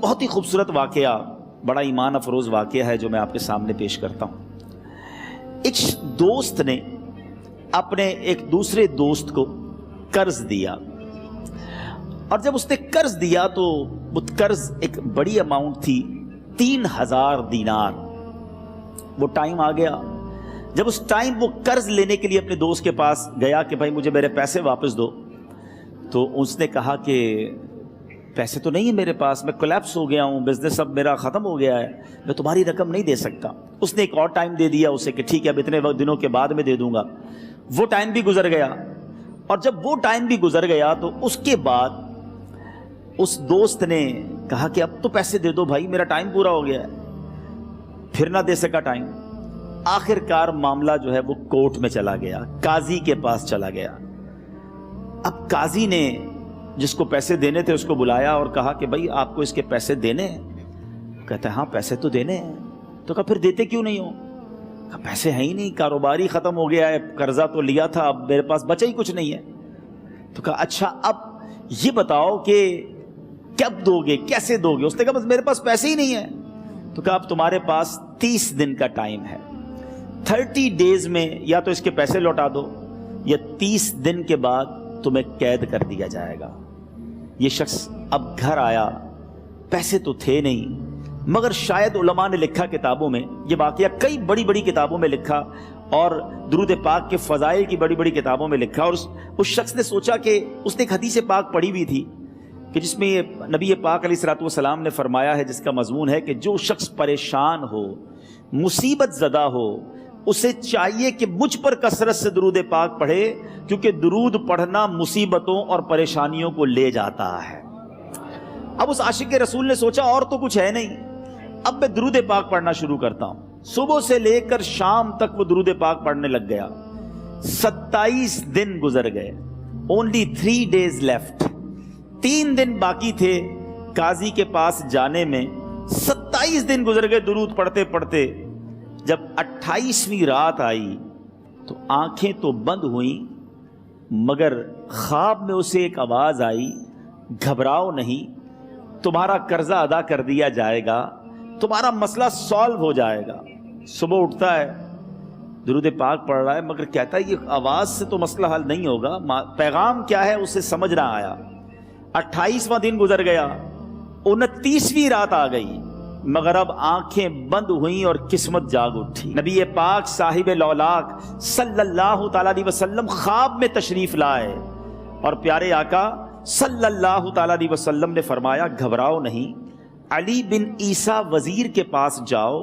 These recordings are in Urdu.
بہت ہی خوبصورت واقعہ، بڑا ایمان افروز واقعہ ہے جو میں آپ کے سامنے پیش کرتا ہوں۔ ایک دوست نے اپنے ایک دوسرے دوست کو قرض دیا، اور جب اس نے قرض دیا تو وہ قرض ایک بڑی اماؤنٹ تھی، 3000 دینار۔ وہ ٹائم آ گیا جب اس ٹائم وہ قرض لینے کے لیے اپنے دوست کے پاس گیا کہ بھائی مجھے میرے پیسے واپس دو، تو اس نے کہا کہ پیسے تو نہیں ہے میرے پاس، میں کولیپس ہو گیا ہوں، بزنس اب میرا ختم ہو گیا ہے، میں تمہاری رقم نہیں دے سکتا۔ اس نے ایک اور ٹائم دے دیا اسے کہ ٹھیک ہے اب اتنے دنوں کے بعد میں دے دوں گا۔ وہ ٹائم بھی گزر گیا، اور جب وہ ٹائم بھی گزر گیا تو اس کے بعد اس دوست نے کہا کہ اب تو پیسے دے دو بھائی، میرا ٹائم پورا ہو گیا ہے۔ پھر نہ دے سکا ٹائم۔ آخر کار معاملہ جو ہے وہ کورٹ میں چلا گیا، قاضی کے پاس چلا گیا۔ اب قاضی نے جس کو پیسے دینے تھے اس کو بلایا اور کہا کہ بھائی آپ کو اس کے پیسے دینے ہیں؟ کہتا ہے ہاں پیسے تو دینے ہیں۔ تو کہا پھر دیتے کیوں نہیں ہو؟ کہا پیسے ہیں ہی نہیں، کاروبار ہی ختم ہو گیا ہے، قرضہ تو لیا تھا، اب میرے پاس بچا ہی کچھ نہیں ہے۔ تو کہا اچھا اب یہ بتاؤ کہ کب دو گے، کیسے دو گے؟ اس نے کہا بس میرے پاس پیسے ہی نہیں ہیں۔ تو کہا اب تمہارے پاس 30 دن کا ٹائم ہے، 30 ڈیز میں یا تو اس کے پیسے لوٹا دو یا 30 دن کے بعد تمہیں قید کر دیا جائے گا۔ یہ شخص اب گھر آیا، پیسے تو تھے نہیں، مگر شاید علماء نے لکھا کتابوں میں، یہ واقعہ کئی بڑی بڑی کتابوں میں لکھا اور درود پاک کے فضائل کی بڑی بڑی کتابوں میں لکھا، اور اس شخص نے سوچا کہ اس نے ایک حدیث پاک پڑھی ہوئی تھی کہ جس میں یہ نبی پاک علیہ الصلوۃ والسلام نے فرمایا ہے، جس کا مضمون ہے کہ جو شخص پریشان ہو، مصیبت زدہ ہو، اسے چاہیے کہ مجھ پر کثرت سے درود پاک پڑھے، کیونکہ درود پڑھنا مصیبتوں اور پریشانیوں کو لے جاتا ہے۔ اب اس عاشق رسول نے سوچا اور تو کچھ ہے نہیں، اب میں درود پاک پڑھنا شروع کرتا ہوں۔ صبح سے لے کر شام تک وہ درود پاک پڑھنے لگ گیا۔ 27 دن گزر گئے، only 3 days left، 3 دن باقی تھے قاضی کے پاس جانے میں۔ 27 دن گزر گئے درود پڑھتے پڑھتے۔ جب 28ویں رات آئی تو آنکھیں تو بند ہوئیں، مگر خواب میں اسے ایک آواز آئی، گھبراؤ نہیں، تمہارا قرضہ ادا کر دیا جائے گا، تمہارا مسئلہ سالو ہو جائے گا۔ صبح اٹھتا ہے، درود پاک پڑھ رہا ہے، مگر کہتا ہے یہ آواز سے تو مسئلہ حل نہیں ہوگا، پیغام کیا ہے اسے سمجھ نہ آیا۔ 28واں دن گزر گیا، 29ویں رات آ گئی، مگر اب آنکھیں بند ہوئیں اور قسمت جاگ اٹھی۔ نبی پاک صاحب لولاک صلی اللہ تعالیٰ علیہ وسلم خواب میں تشریف لائے، اور پیارے آقا صلی اللہ تعالیٰ علیہ وسلم نے فرمایا گھبراؤ نہیں، علی بن عیسیٰ وزیر کے پاس جاؤ،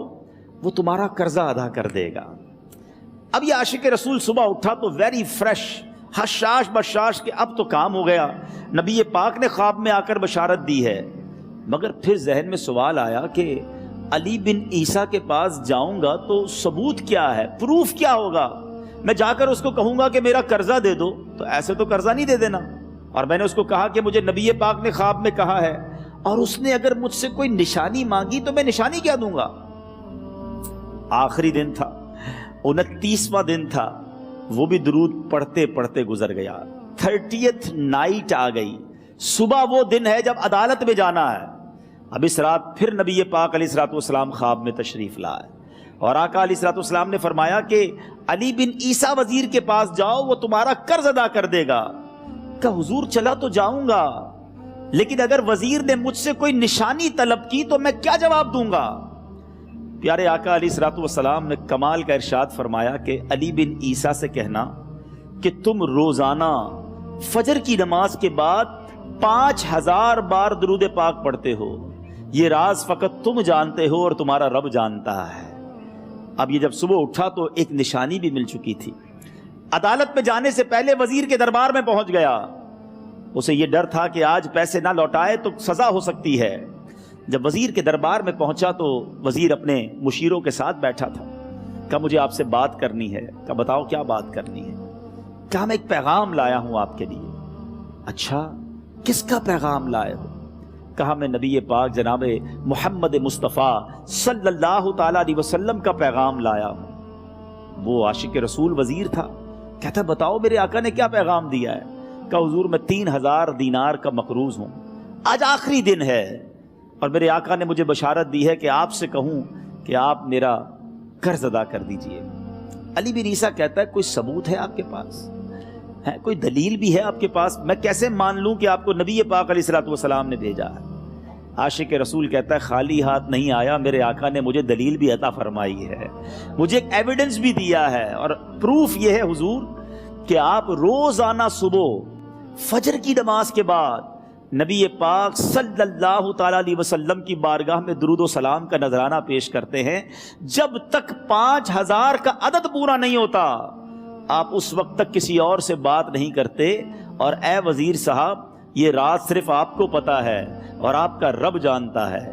وہ تمہارا قرضہ ادا کر دے گا۔ اب یہ عاشق رسول صبح اٹھا تو ویری فریش، حشاش بشاش کہ اب تو کام ہو گیا، نبی پاک نے خواب میں آ کر بشارت دی ہے۔ مگر پھر ذہن میں سوال آیا کہ علی بن عیسیٰ کے پاس جاؤں گا تو ثبوت کیا ہے، پروف کیا ہوگا؟ میں جا کر اس کو کہوں گا کہ میرا قرضہ دے دو تو ایسے تو قرضہ نہیں دے دینا، اور میں نے اس کو کہا کہ مجھے نبی پاک نے خواب میں کہا ہے، اور اس نے اگر مجھ سے کوئی نشانی مانگی تو میں نشانی کیا دوں گا؟ آخری دن تھا، 29واں دن تھا، وہ بھی درود پڑھتے پڑھتے گزر گیا۔ 30th نائٹ آ گئی، صبح وہ دن ہے جب عدالت میں جانا ہے۔ اب اس رات پھر نبی پاک علیہ الصلوۃ والسلام خواب میں تشریف لائے، اور آقا علیہ الصلوۃ والسلام نے فرمایا کہ علی بن عیسیٰ وزیر کے پاس جاؤ، وہ تمہارا قرض ادا کر دے گا۔ کہ حضور چلا تو جاؤں گا، لیکن اگر وزیر نے مجھ سے کوئی نشانی طلب کی تو میں کیا جواب دوں گا؟ پیارے آقا علیہ الصلوۃ والسلام نے کمال کا ارشاد فرمایا کہ علی بن عیسیٰ سے کہنا کہ تم روزانہ فجر کی نماز کے بعد 5000 بار درود پاک پڑھتے ہو، یہ راز فقط تم جانتے ہو اور تمہارا رب جانتا ہے۔ اب یہ جب صبح اٹھا تو ایک نشانی بھی مل چکی تھی۔ عدالت میں جانے سے پہلے وزیر کے دربار میں پہنچ گیا، اسے یہ ڈر تھا کہ آج پیسے نہ لوٹائے تو سزا ہو سکتی ہے۔ جب وزیر کے دربار میں پہنچا تو وزیر اپنے مشیروں کے ساتھ بیٹھا تھا۔ کہا مجھے آپ سے بات کرنی ہے۔ کہا بتاؤ کیا بات کرنی ہے؟ کہا میں ایک پیغام لایا ہوں آپ کے لیے۔ اچھا کس کا پیغام لائے ہو؟ کہا میں نبی پاک جناب محمد مصطفیٰ صلی اللہ تعالیٰ علیہ وسلم کا پیغام لایا ہوں۔ وہ عاشق رسول وزیر تھا، کہتا بتاؤ میرے آقا نے کیا پیغام دیا ہے؟ کہا حضور میں 3000 دینار کا مقروض ہوں، آج آخری دن ہے، اور میرے آقا نے مجھے بشارت دی ہے کہ آپ سے کہوں کہ آپ میرا قرض ادا کر دیجئے۔ علی بن عیسیٰ کہتا ہے کوئی ثبوت ہے آپ کے پاس؟ ہے کوئی دلیل بھی ہے آپ کے پاس؟ میں کیسے مان لوں کہ آپ کو نبی پاک علیہ الصلوۃ والسلام نے بھیجا ہے؟ عاشق رسول کہتا ہے خالی ہاتھ نہیں آیا، میرے آقا نے مجھے دلیل بھی عطا فرمائی ہے، مجھے ایک ایویڈنس بھی دیا ہے، اور پروف یہ ہے حضور کہ آپ روزانہ صبح فجر کی نماز کے بعد نبی پاک صلی اللہ تعالی علیہ وسلم کی بارگاہ میں درود و سلام کا نذرانہ پیش کرتے ہیں۔ جب تک 5000 کا عدد پورا نہیں ہوتا آپ اس وقت تک کسی اور سے بات نہیں کرتے، اور اے وزیر صاحب یہ رات صرف آپ کو پتا ہے اور آپ کا رب جانتا ہے۔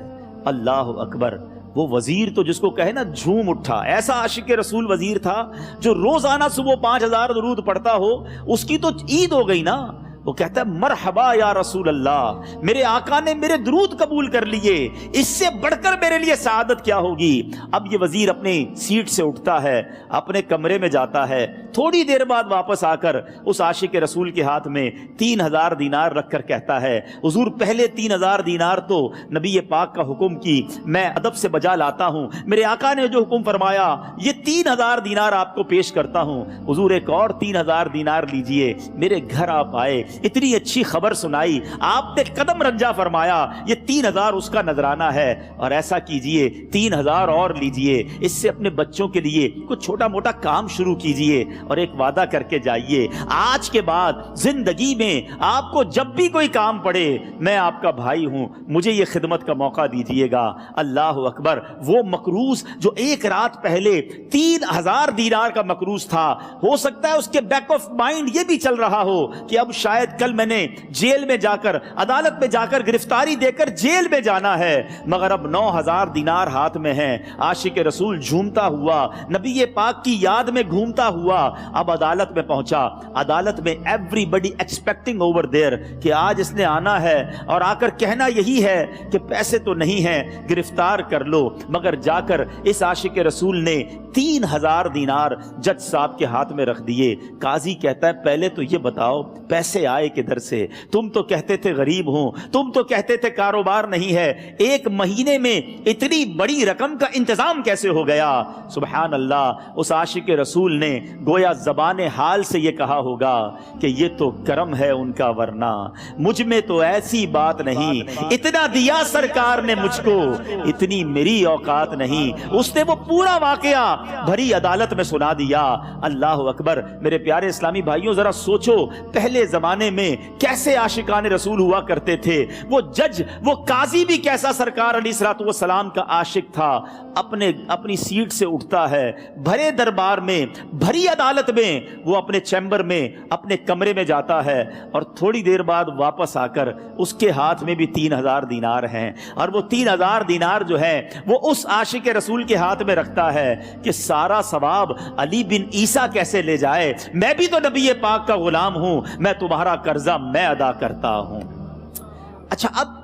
اللہ اکبر۔ وہ وزیر تو جس کو کہے نا جھوم اٹھا، ایسا عاشق رسول وزیر تھا جو روزانہ صبح 5000 درود پڑھتا ہو، اس کی تو عید ہو گئی نا۔ وہ کہتا ہے مرحبا یا رسول اللہ، میرے آقا نے میرے درود قبول کر لیے، اس سے بڑھ کر میرے لیے سعادت کیا ہوگی۔ اب یہ وزیر اپنی سیٹ سے اٹھتا ہے، اپنے کمرے میں جاتا ہے، تھوڑی دیر بعد واپس آ کر اس عاشق رسول کے ہاتھ میں 3000 دینار رکھ کر کہتا ہے حضور پہلے 3000 دینار تو نبی پاک کا حکم کی میں ادب سے بجا لاتا ہوں، میرے آقا نے جو حکم فرمایا یہ 3000 دینار آپ کو پیش کرتا ہوں، حضور ایک اور 3000 دینار لیجئے۔ میرے گھر آپ آئے، اتنی اچھی خبر سنائی، آپ نے قدم رنجا فرمایا، یہ 3000 اس کا نذرانہ ہے، اور ایسا کیجئے 3000 اور لیجئے، اس سے اپنے بچوں کے لیے کچھ چھوٹا موٹا کام شروع کیجئے، اور ایک وعدہ کر کے جائیے آج کے بعد زندگی میں آپ کو جب بھی کوئی کام پڑے میں آپ کا بھائی ہوں، مجھے یہ خدمت کا موقع دیجئے گا۔ اللہ اکبر۔ وہ مقروض جو ایک رات پہلے 3000 دینار کا مقروض تھا، ہو سکتا ہے اس کے بیک آف مائنڈ یہ بھی چل رہا ہو کہ اب شاید کل میں نے جیل میں جا کر عدالت میں جا کر گرفتاری دے کر جیل میں جانا ہے، مگر اب 9000 دینار ہاتھ میں ہیں۔ عاشق رسول جھومتا ہوا نبی پاک کی یاد میں گھومتا ہوا اب عدالت میں پہنچا۔ عدالت میں everybody expecting over there کہ آج اس نے آنا ہے اور آ کر کہنا یہی ہے کہ پیسے تو نہیں ہیں، گرفتار کر لو، مگر جا کر اس عاشق رسول نے 3000 دینار جج صاحب کے ہاتھ میں رکھ دیے۔ قاضی کہتا ہے پہلے تو یہ بتاؤ پیسے آئے کدھر سے؟ تم تو کہتے تھے غریب ہوں، تم تو کہتے تھے کاروبار نہیں ہے، ایک مہینے میں اتنی بڑی رقم کا انتظام کیسے ہو گیا؟ سبحان اللہ۔ اس عاشق رسول نے گویا زبان حال سے یہ کہا ہوگا کہ یہ تو کرم ہے ان کا، ورنہ مجھ میں تو ایسی بات نہیں، اتنا دیا سرکار نے مجھ کو، اتنی میری اوقات نہیں۔ اس نے وہ پورا واقعہ بھری عدالت میں سنا دیا۔ اللہ اکبر۔ میرے پیارے اسلامی بھائیوں ذرا سوچو پہلے زمانے میں کیسے عاشقان رسول ہوا کرتے تھے۔ وہ جج، وہ قاضی بھی کیسا سرکار علیہ الصلوۃ والسلام کا عاشق تھا۔ اپنی سیٹ سے اٹھتا ہے، بھرے دربار میں، بھری عدالت میں، وہ اپنے چیمبر میں، اپنے کمرے میں جاتا ہے، اور تھوڑی دیر بعد واپس آ کر اس کے ہاتھ میں بھی 3000 دینار ہیں، اور وہ 3000 دینار جو ہے وہ اس عاشق رسول کے ہاتھ میں رکھتا ہے کہ سارا ثواب علی بن عیسیٰ کیسے لے جائے، میں بھی تو نبی پاک کا غلام ہوں، میں تمہارا قرضہ میں ادا کرتا ہوں۔ اچھا، اب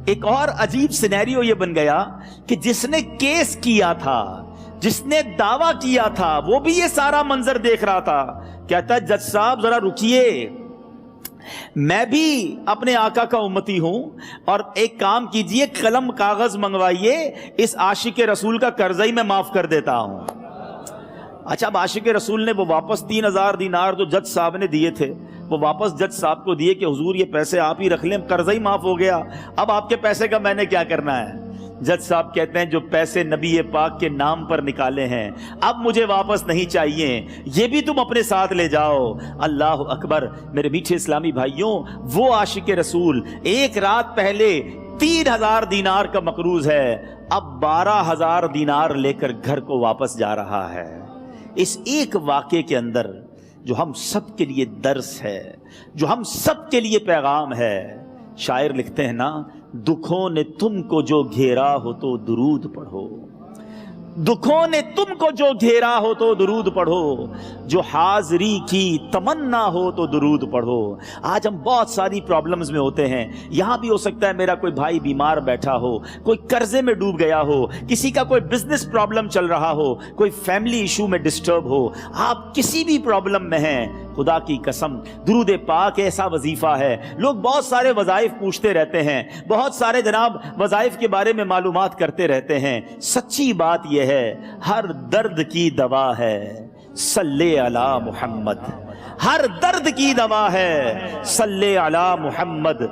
ایک اور عجیب سینیریو یہ بن گیا کہ جس نے کیس کیا تھا، جس نے دعویٰ کیا تھا، وہ بھی یہ سارا منظر دیکھ رہا تھا۔ کہتا ہے جج صاحب ذرا رکیے، میں بھی اپنے آقا کا امتی ہوں، اور ایک کام کیجئے، قلم کاغذ منگوائیے، اس عاشق رسول کا قرضہ ہی میں معاف کر دیتا ہوں۔ اچھا، اب عاشق رسول نے وہ واپس 3000 دینار جو جج صاحب نے دیے تھے وہ واپس جج صاحب کو دیے کہ حضور یہ پیسے آپ ہی رکھ لیں، قرضہ ہی معاف ہو گیا، اب آپ کے پیسے کا میں نے کیا کرنا ہے؟ جج صاحب کہتے ہیں جو پیسے نبی پاک کے نام پر نکالے ہیں اب مجھے واپس نہیں چاہیے، یہ بھی تم اپنے ساتھ لے جاؤ۔ اللہ اکبر۔ میرے میٹھے اسلامی بھائیوں، وہ عاشق رسول ایک رات پہلے 3000 دینار کا مقروض ہے، اب 12000 دینار لے کر گھر کو واپس جا رہا ہے۔ اس ایک واقعے کے اندر جو ہم سب کے لیے درس ہے، جو ہم سب کے لیے پیغام ہے، شاعر لکھتے ہیں نا، دکھوں نے تم کو جو گھیرا ہو تو درود پڑھو، دکھوں نے تم کو جو گھیرا ہو تو درود پڑھو، جو حاضری کی تمنا ہو تو درود پڑھو۔ آج ہم بہت ساری پرابلمز میں ہوتے ہیں، یہاں بھی ہو سکتا ہے میرا کوئی بھائی بیمار بیٹھا ہو، کوئی قرضے میں ڈوب گیا ہو، کسی کا کوئی بزنس پرابلم چل رہا ہو، کوئی فیملی ایشو میں ڈسٹرب ہو، آپ کسی بھی پرابلم میں ہیں، خدا کی قسم درود پاک ایسا وظیفہ ہے، لوگ بہت سارے وظائف پوچھتے رہتے ہیں، بہت سارے جناب وظائف کے بارے میں معلومات کرتے رہتے ہیں، سچی بات یہ ہے ہر درد کی دوا ہے صلی علی محمد، ہر درد کی دوا ہے صلی علی محمد،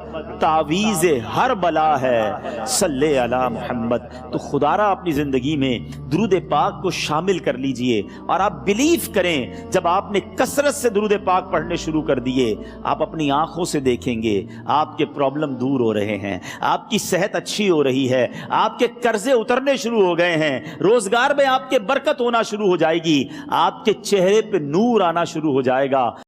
تعویذ ہر بلا ہے صلی علی محمد۔ تو خدا را اپنی زندگی میں درود پاک کو شامل کر لیجئے، اور آپ بلیف کریں جب آپ نے کثرت سے درود پاک پڑھنے شروع کر دیے، آپ اپنی آنکھوں سے دیکھیں گے آپ کے پرابلم دور ہو رہے ہیں، آپ کی صحت اچھی ہو رہی ہے، آپ کے قرضے اترنے شروع ہو گئے ہیں، روزگار میں آپ کے برکت ہونا شروع ہو جائے گی، آپ کے چہرے پہ نور آنا شروع ہو جائے گا،